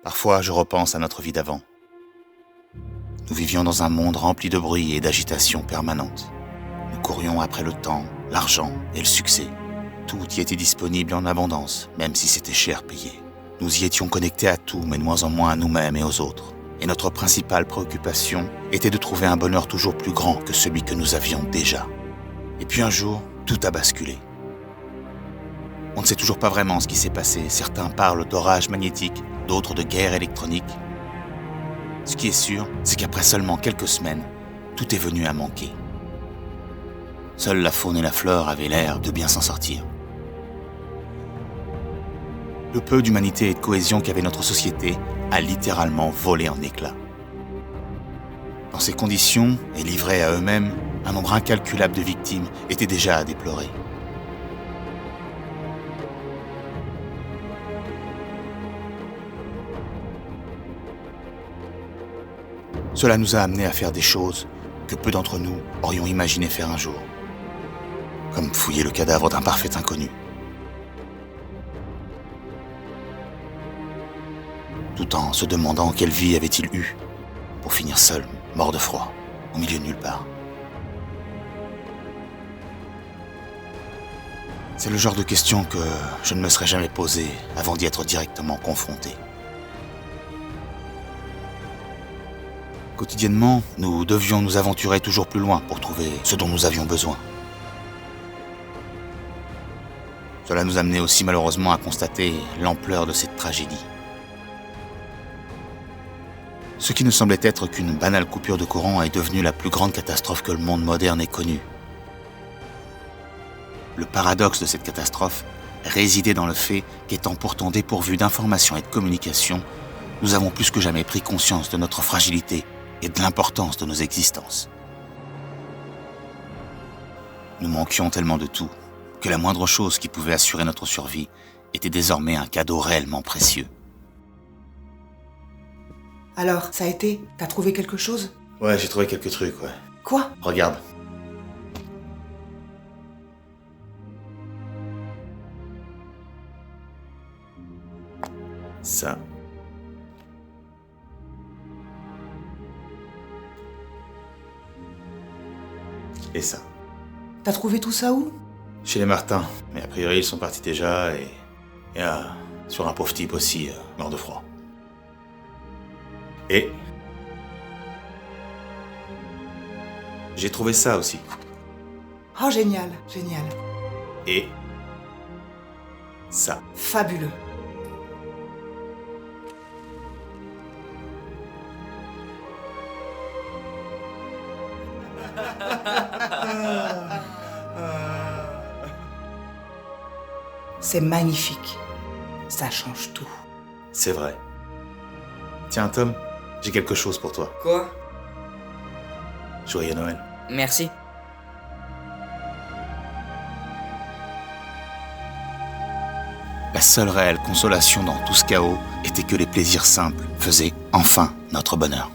Parfois, je repense à notre vie d'avant. Nous vivions dans un monde rempli de bruit et d'agitation permanente. Nous courions après le temps, l'argent et le succès. Tout y était disponible en abondance, même si c'était cher payé. Nous y étions connectés à tout, mais de moins en moins à nous-mêmes et aux autres. Et notre principale préoccupation était de trouver un bonheur toujours plus grand que celui que nous avions déjà. Et puis un jour, tout a basculé. On ne sait toujours pas vraiment ce qui s'est passé. Certains parlent d'orage magnétique, d'autres de guerre électronique. Ce qui est sûr, c'est qu'après seulement quelques semaines, tout est venu à manquer. Seule la faune et la flore avaient l'air de bien s'en sortir. Le peu d'humanité et de cohésion qu'avait notre société a littéralement volé en éclats. Dans ces conditions, et livrés à eux-mêmes, un nombre incalculable de victimes était déjà à déplorer. Cela nous a amenés à faire des choses que peu d'entre nous aurions imaginé faire un jour. Comme fouiller le cadavre d'un parfait inconnu. Tout en se demandant quelle vie avait-il eu pour finir seul, mort de froid, au milieu de nulle part. C'est le genre de question que je ne me serais jamais posée avant d'y être directement confronté. Quotidiennement, nous devions nous aventurer toujours plus loin pour trouver ce dont nous avions besoin. Cela nous amenait aussi malheureusement à constater l'ampleur de cette tragédie. Ce qui ne semblait être qu'une banale coupure de courant est devenu la plus grande catastrophe que le monde moderne ait connue. Le paradoxe de cette catastrophe résidait dans le fait qu'étant pourtant dépourvus d'informations et de communication, nous avons plus que jamais pris conscience de notre fragilité et de l'importance de nos existences. Nous manquions tellement de tout que la moindre chose qui pouvait assurer notre survie était désormais un cadeau réellement précieux. Alors, ça a été? T'as trouvé quelque chose? Ouais, j'ai trouvé quelques trucs, ouais. Quoi? Regarde. Ça. Et ça. T'as trouvé tout ça où? Chez les Martins. Mais a priori, ils sont partis déjà et sur un pauvre type aussi, mort de froid. Et j'ai trouvé ça aussi. Oh, génial, génial. Et ça. Fabuleux. C'est magnifique. Ça change tout. C'est vrai. Tiens, Tom, j'ai quelque chose pour toi. Quoi? Joyeux Noël. Merci. La seule réelle consolation dans tout ce chaos était que les plaisirs simples faisaient enfin notre bonheur.